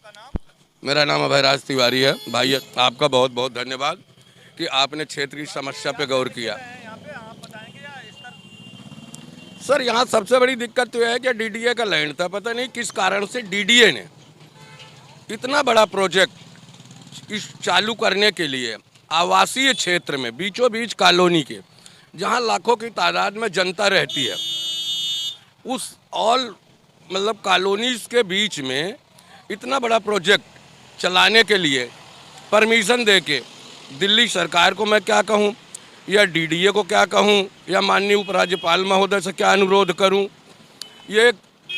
आपका नाम? मेरा नाम अभयराज तिवारी है। भाई आपका बहुत बहुत धन्यवाद कि आपने क्षेत्र की समस्या पे गौर किया। यहाँ पे आप बताएंगे या स्तर? सर यहाँ सबसे बड़ी दिक्कत तो यह है कि डीडीए का लैंड था, पता नहीं किस कारण से डीडीए ने इतना बड़ा प्रोजेक्ट इस चालू करने के लिए आवासीय क्षेत्र में बीचों बीच कॉलोनी के, जहाँ लाखों की तादाद में जनता रहती है, उस ऑल मतलब कॉलोनीज के बीच में इतना बड़ा प्रोजेक्ट चलाने के लिए परमिशन दे के दिल्ली सरकार को मैं क्या कहूँ, या डीडीए को क्या कहूँ, या माननीय उपराज्यपाल महोदय से क्या अनुरोध करूँ। ये एक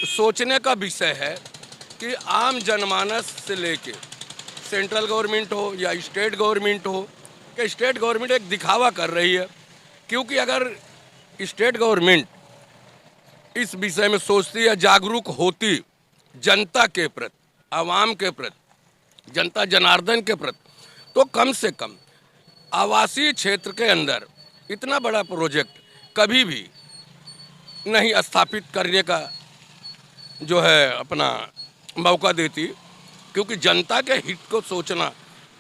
सोचने का विषय है कि आम जनमानस से लेके सेंट्रल गवर्नमेंट हो या स्टेट गवर्नमेंट हो, कि स्टेट गवर्नमेंट एक दिखावा कर रही है। क्योंकि अगर स्टेट गवर्नमेंट इस विषय में सोचती या जागरूक होती जनता के प्रति, आवाम के प्रति, जनता जनार्दन के प्रति, तो कम से कम आवासीय क्षेत्र के अंदर इतना बड़ा प्रोजेक्ट कभी भी नहीं स्थापित करने का जो है अपना मौका देती। क्योंकि जनता के हित को सोचना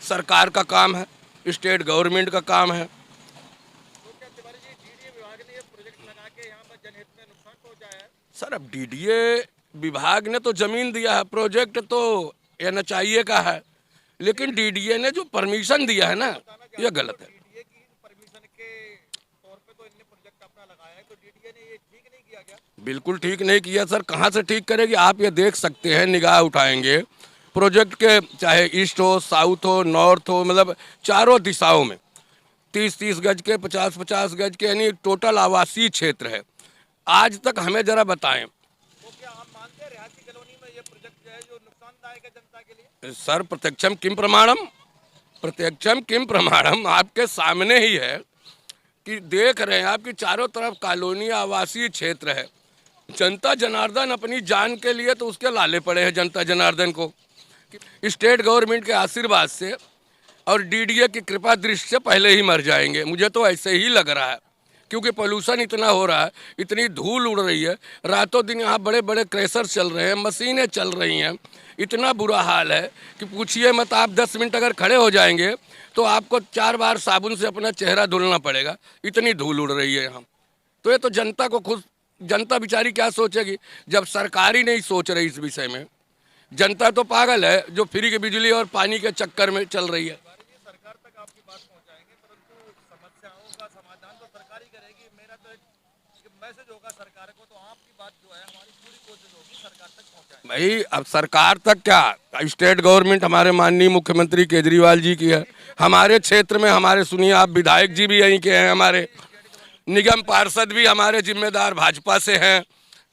सरकार का काम है, स्टेट गवर्नमेंट का काम है। तो क्या तिवारी जी, डीडीए विभाग ने ये प्रोजेक्ट लगा के यहाँ पर जनहित में नुकसान पहुँचाया है? सर अब डीडीए विभाग ने तो जमीन दिया है, प्रोजेक्ट तो एनएचआईए का है, लेकिन डीडीए ने जो परमिशन दिया है ना, ये गलत है। डीडीए की परमिशन के तौर पे तो इनने प्रोजेक्ट अपना लगाया है, तो डीडीए ने ये ठीक नहीं किया क्या? बिल्कुल ठीक नहीं किया सर, कहाँ से ठीक करेगी। आप ये देख सकते हैं, निगाह उठाएंगे प्रोजेक्ट के, चाहे ईस्ट हो, साउथ हो, नॉर्थ हो, मतलब चारों दिशाओं में 30-30 गज के, 50-50 गज के, यानी टोटल आवासीय क्षेत्र है। आज तक हमें जरा बताएं तो क्या आप मानते हैं रिहायशी कॉलोनी में ये प्रोजेक्ट जो है जो नुकसानदायक है जनता के लिए? सर, प्रत्यक्षम किम प्रमाणम, प्रत्यक्षम किम प्रमाणम आपके सामने ही है कि देख रहे हैं आपकी चारों तरफ कॉलोनी आवासीय क्षेत्र है। जनता जनार्दन अपनी जान के लिए तो उसके लाले पड़े हैं जनता जनार्दन को। स्टेट गवर्नमेंट के आशीर्वाद से और डीडीए की कृपा दृष्टि से पहले ही मर जाएंगे, मुझे तो ऐसे ही लग रहा है। क्योंकि पोल्यूशन इतना हो रहा है, इतनी धूल उड़ रही है, रातों दिन यहाँ बड़े बड़े क्रेशर चल रहे हैं, मशीनें चल रही हैं, इतना बुरा हाल है कि पूछिए मत। आप 10 मिनट अगर खड़े हो जाएंगे तो आपको 4 बार साबुन से अपना चेहरा धुलना पड़ेगा, इतनी धूल उड़ रही है यहाँ। तो ये तो जनता को खुद, जनता बेचारी क्या सोचेगी जब सरकार ही नहीं सोच रही इस विषय में। जनता तो पागल है जो फ्री की बिजली और पानी के चक्कर में चल रही है। तिवारी जी, सरकार तक आपकी बात पहुँचाएंगे, परंतु समस्याओं का समाधान तो सरकार ही करेगी। मेरा तो एक मैसेज होगा सरकार को, तो आपकी बात जो है हमारी पूरी कोशिश होगी सरकार तक पहुँचाएं। भाई अब सरकार तक क्या, स्टेट गवर्नमेंट हमारे माननीय मुख्यमंत्री केजरीवाल जी की है। हमारे क्षेत्र में हमारे सुनिए, आप विधायक जी भी यहीं के हैं, हमारे निगम पार्षद भी हमारे जिम्मेदार भाजपा से हैं।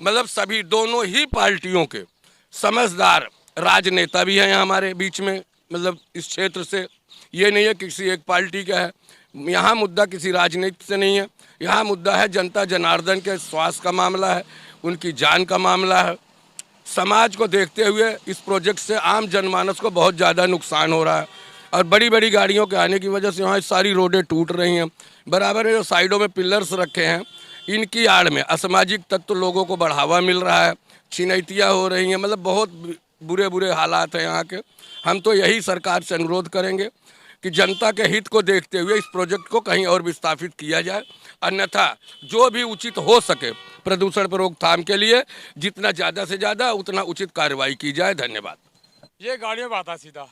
मतलब सभी दोनों ही पार्टियों के समझदार राजनेता भी हैं हमारे बीच में, मतलब इस क्षेत्र से। ये नहीं है किसी एक पार्टी का है। यहाँ मुद्दा किसी राजनीति से नहीं है, यहाँ मुद्दा है जनता जनार्दन के स्वास्थ्य का मामला है, उनकी जान का मामला है। समाज को देखते हुए इस प्रोजेक्ट से आम जनमानस को बहुत ज़्यादा नुकसान हो रहा है और बड़ी बड़ी गाड़ियों के आने की वजह से यहाँ सारी रोडें टूट रही हैं। बराबर में जो साइडों में पिलर्स रखे हैं, इनकी आड़ में असामाजिक तत्व लोगों को बढ़ावा मिल रहा है, छिनैतियाँ हो रही हैं, मतलब बहुत बुरे बुरे हालात हैं यहाँ के। हम तो यही सरकार से अनुरोध करेंगे कि जनता के हित को देखते हुए इस प्रोजेक्ट को कहीं और विस्थापित किया जाए, अन्यथा जो भी उचित हो सके प्रदूषण पर रोकथाम के लिए जितना ज़्यादा से ज़्यादा उतना उचित कार्रवाई की जाए। धन्यवाद। ये गाड़ियों में आता है सीधा,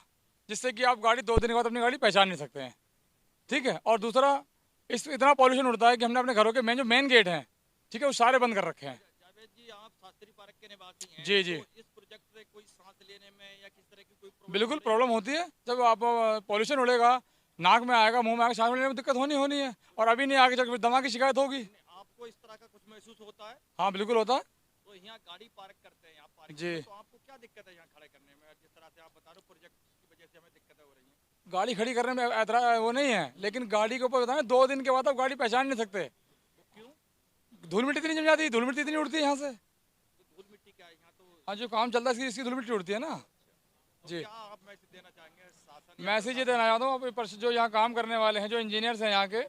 जिससे कि आप गाड़ी 2 दिन के बाद अपनी गाड़ी पहचान नहीं सकते हैं। ठीक है। और दूसरा, इस इतना पॉल्यूशन उड़ता है कि हमने अपने घरों के मेन गेट हैं, ठीक है, वो सारे बंद कर रखे हैं। जावेद जी, आप शास्त्री पार्क के निवासी हैं। जी जी। तो इस प्रोजेक्ट से कोई सांस लेने में या किस तरह की कोई प्रॉब्लम? बिल्कुल प्रॉब्लम होती है। जब आप पॉल्यूशन उड़ेगा, नाक में आएगा, मुंह में आएगा, सांस लेने में दिक्कत होनी है। और अभी नहीं, आगे चल दमा की शिकायत होगी। आपको इस तरह का कुछ महसूस होता है? हाँ बिल्कुल होता है। तो यहाँ गाड़ी पार्क करते हैं आप पार्क जी। में, तो आपको क्या दिक्कत है यहाँ खड़े करने में? जिस तरह से आप बता रहे हो प्रोजेक्ट की वजह से हमें दिक्कतें हो रही हैं। गाड़ी खड़ी करने में वो नहीं है, लेकिन गाड़ी के ऊपर बताना 2 दिन के बाद आप गाड़ी पहचान नहीं सकते। क्यों? धूल मिट्टी इतनी जम जाती है, धूल मिट्टी इतनी उड़ती है यहाँ से। तो धूल मिट्टी क्या है यहाँ? तो हाँ, जो काम चलता है इसकी धूल मिट्टी उड़ती है ना। तो जी। क्या आप मैसेज देना चाहेंगे शासन या मैसेज ये देना चाहता हूँ जो यहाँ काम करने वाले हैं, जो इंजीनियर्स हैं यहाँ के,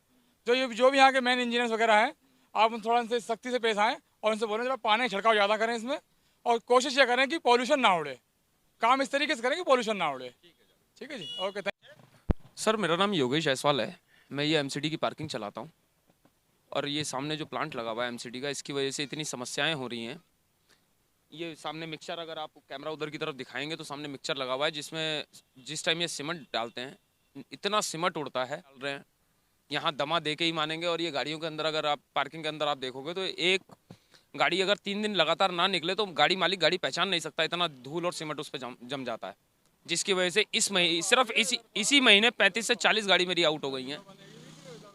जो भी यहाँ के मेन इंजीनियर्स वगैरह हैं, आप उन थोड़ा उनसे सख्ती से पेश आएँ और उनसे बोलें जरा पानी का छिड़काव ज़्यादा करें इसमें, और कोशिश ये करें कि पॉल्यूशन ना उड़े। काम इस तरीके से करें कि पॉल्यूशन ना उड़े। ठीक है जी, ओके थैंक। सर मेरा नाम योगेश जायसवाल है। मैं ये एमसीडी की पार्किंग चलाता हूँ और ये सामने जो प्लांट लगा हुआ है एमसीडी का, इसकी वजह से इतनी समस्याएं हो रही हैं। ये सामने मिक्सचर, अगर आप कैमरा उधर की तरफ दिखाएंगे तो सामने मिक्सचर लगा हुआ है, जिसमें जिस टाइम ये सीमेंट डालते हैं इतना सीमेंट उड़ता है, डाल रहे हैं यहाँ दमा दे के ही मानेंगे। और ये गाड़ियों के अंदर, अगर आप पार्किंग के अंदर आप देखोगे तो एक गाड़ी अगर 3 दिन लगातार ना निकले तो गाड़ी मालिक गाड़ी पहचान नहीं सकता, इतना धूल और सीमेंट उस पर जम जाता है। जिसकी वजह से इस महीने सिर्फ इसी महीने 35 से 40 गाड़ी मेरी आउट हो गई हैं,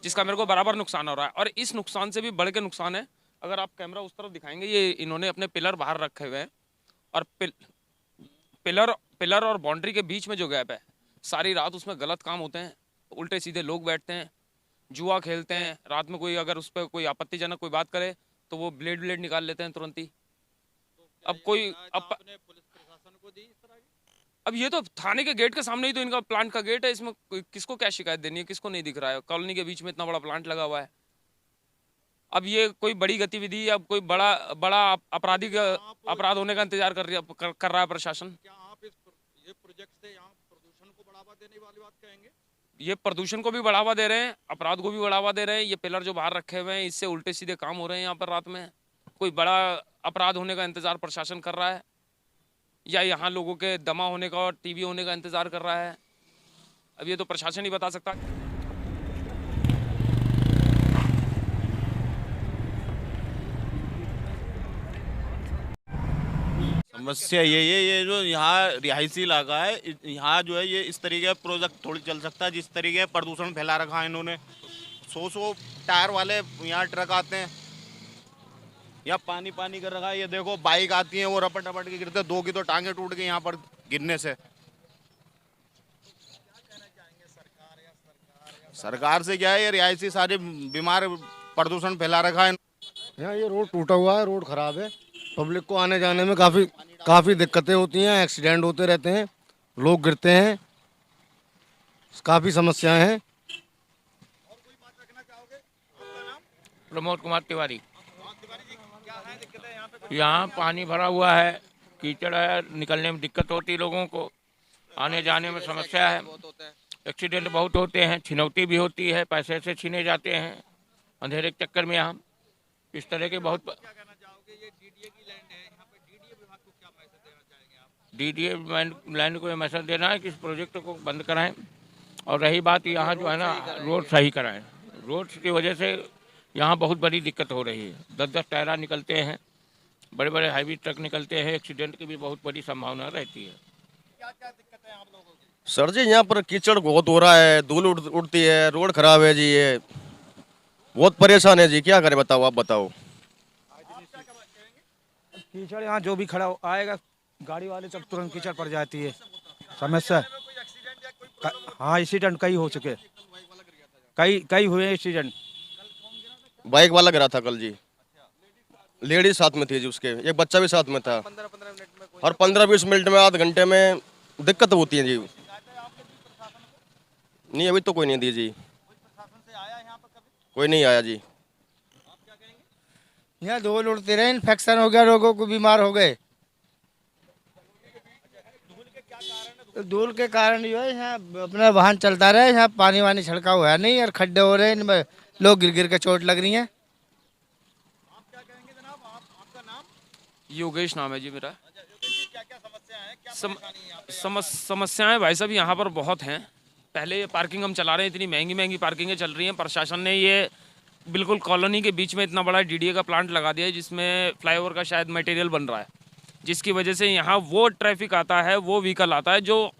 जिसका मेरे को बराबर नुकसान हो रहा है। और इस नुकसान से भी बढ़ के नुकसान है, अगर आप कैमरा उस तरफ दिखाएंगे, ये इन्होंने अपने पिलर बाहर रखे हुए हैं और पिलर और बाउंड्री के बीच में जो गैप है, सारी रात उसमें गलत काम होते हैं, उल्टे सीधे लोग बैठते हैं, जुआ खेलते हैं। रात में कोई अगर उस पर कोई आपत्तिजनक कोई बात करे तो वो ब्लेड निकाल लेते हैं तुरंत ही। अब पुलिस प्रशासन को दी इस तरह की? अब ये तो थाने के गेट के सामने ही तो इनका प्लांट का गेट है, इसमें किसको क्या शिकायत देनी है, किसको नहीं दिख रहा है? कॉलोनी के बीच में इतना बड़ा प्लांट लगा हुआ है। अब ये कोई बड़ी गतिविधि, अब कोई बड़ा आपराधिक अपराध होने का इंतजार कर रहा है प्रशासन। क्या आप ये प्रोजेक्ट से यहाँ प्रदूषण को बढ़ावा देने वाली बात कहेंगे? ये प्रदूषण को भी बढ़ावा दे रहे हैं, अपराध को भी बढ़ावा दे रहे हैं। ये पिलर जो बाहर रखे हुए हैं, इससे उल्टे सीधे काम हो रहे हैं यहाँ पर रात में। कोई बड़ा अपराध होने का इंतजार प्रशासन कर रहा है, या यहाँ लोगों के दमा होने का और टीवी होने का इंतजार कर रहा है? अब ये तो प्रशासन ही बता सकता। समस्या ये जो यहाँ रिहायशी इलाका है, यहाँ जो है ये इस तरीके का प्रोजेक्ट थोड़ी चल सकता है। जिस तरीके का प्रदूषण फैला रखा है इन्होंने, 100 टायर वाले यहाँ ट्रक आते हैं, यहाँ पानी कर रखा है। ये देखो बाइक आती है, वो रपट के गिरते हैं, 2 की तो टांगे टूट गई यहाँ पर गिरने से। सरकार से क्या है, ये रिहायशी सारे बीमार, प्रदूषण फैला रखा है। यहाँ ये रोड टूटा हुआ है, रोड खराब है, पब्लिक को आने जाने में काफ़ी दिक्कतें होती हैं, एक्सीडेंट होते रहते हैं, लोग गिरते हैं, काफ़ी समस्याएं हैं। और कोई बात रखना चाहोगे? आपका नाम? प्रमोद कुमार तिवारी। तिवारी जी, क्या है दिक्कत है यहाँ पे? यहाँ पानी भरा हुआ है, कीचड़ है, निकलने में दिक्कत होती है लोगों को, आने जाने में समस्या है, एक्सीडेंट बहुत होते हैं, छिनौती भी होती है, पैसे से छीने जाते हैं अंधेरे के चक्कर में। यहाँ इस तरह के बहुत। क्या कहना चाहोगे? ये डीडीए की लैंड है, यहाँ पे डीडीए विभाग को क्या मैसेज देना चाहेंगे आप? डीडीए लैंड को ये मैसेज देना है कि इस प्रोजेक्ट को बंद कराएं। और रही बात यहाँ जो है ना, रोड सही कराएं। रोड की वजह से यहाँ बहुत बड़ी दिक्कत हो रही है, 10-10 टायरा निकलते हैं, बड़े बड़े हैवी ट्रक निकलते हैं, एक्सीडेंट की भी बहुत बड़ी संभावना रहती है। क्या क्या दिक्कत है आप लोगों की? सर जी यहाँ पर कीचड़ बहुत हो रहा है, धूल उड़ती है, रोड खराब है जी, ये बहुत परेशान है जी, क्या करें बताओ, आप बताओ। कीचड़ यहाँ जो भी खड़ा आएगा, गाड़ी वाले सब तुरंत कीचड़ पड़ जाती है, समस्या। हाँ एक्सीडेंट कई हो चुके, कई हुए एक्सीडेंट। बाइक वाला गिरा था कल जी, लेडीज साथ में थी जी, उसके एक बच्चा भी साथ में था। और 15-20 मिनट में, आध घंटे में दिक्कत होती है जी। नहीं अभी तो कोई नहीं दी जी, कोई नहीं आया जी। यहाँ धूल उड़ते रहे, इन्फेक्शन हो गया, लोगों को बीमार हो गए। धूल के कारण जो है यहाँ अपना वाहन चलता रहे, यहाँ पानी वानी छिड़का हुआ है नहीं, और खड्डे हो रहे हैं, इनमें लोग गिर के चोट लग रही है। आप क्या कहेंगे जनाब? आपका नाम? योगेश नाम है जी मेरा। क्या क्या समस्या है, क्या परेशानी है यहाँ पे? समस्याएं भाई साहब यहाँ पर बहुत हैं। पहले ये पार्किंग हम चला रहे हैं, इतनी महंगी पार्किंगें चल रही हैं। प्रशासन ने ये बिल्कुल कॉलोनी के बीच में इतना बड़ा डीडीए का प्लांट लगा दिया है, जिसमें फ्लाईओवर का शायद मटेरियल बन रहा है, जिसकी वजह से यहाँ वो ट्रैफिक आता है, वो व्हीकल आता है जो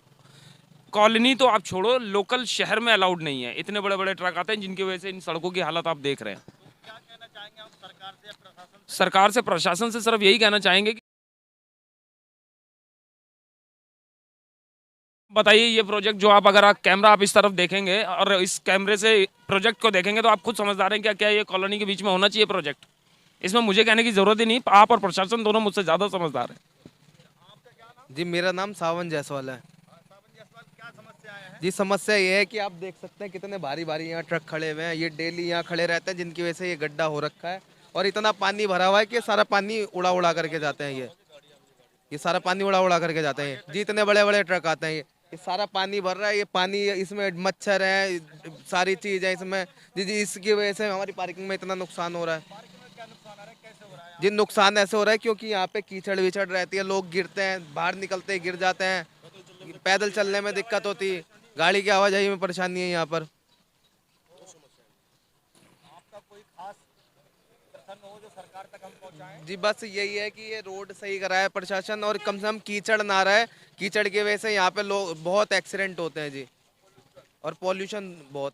कॉलोनी तो आप छोड़ो, लोकल शहर में अलाउड नहीं है। इतने बड़े बड़े ट्रक आते हैं, जिनकी वजह से इन सड़कों की हालत आप देख रहे हैं। क्या कहना चाहेंगे आप सरकार से, प्रशासन से? सरकार से, प्रशासन से सिर्फ यही कहना चाहेंगे कि बताइए, ये प्रोजेक्ट जो अगर आप कैमरा आप इस तरफ देखेंगे और इस कैमरे से प्रोजेक्ट को देखेंगे तो आप खुद समझदार हैं क्या ये कॉलोनी के बीच में होना चाहिए प्रोजेक्ट। इसमें मुझे कहने की जरूरत ही नहीं, आप और प्रशासन दोनों मुझसे ज़्यादा समझदार हैं। जी मेरा नाम सावन जायसवाल है। सावन जायसवाल, क्या समस्या है? जी समस्या ये है कि आप देख सकते हैं कितने भारी यहाँ ट्रक खड़े हुए हैं, ये डेली यहाँ खड़े रहते हैं, जिनकी वजह से ये गड्ढा हो रखा है और इतना पानी भरा हुआ है कि सारा पानी उड़ा करके जाते हैं ये। ये सारा पानी उड़ा उड़ा करके जाते हैं, जितने बड़े बड़े ट्रक आते हैं ये सारा पानी भर रहा है। ये पानी, इसमें मच्छर है, सारी चीज़ है इसमें, इसकी वजह से हमारी पार्किंग में इतना नुकसान हो रहा है। जी नुकसान ऐसे हो रहा है क्योंकि यहाँ पे कीचड़ विचड़ रहती है, लोग गिरते हैं, बाहर निकलते गिर जाते हैं, पैदल चलने में दिक्कत होती है, गाड़ी की आवाजाही में परेशानी है यहाँ पर। जी बस यही है कि ये रोड सही कराए प्रशासन, और कम से कम कीचड़ ना रहे। कीचड़ की वजह से यहाँ पे लोग बहुत एक्सीडेंट होते हैं जी, और पॉल्यूशन बहुत।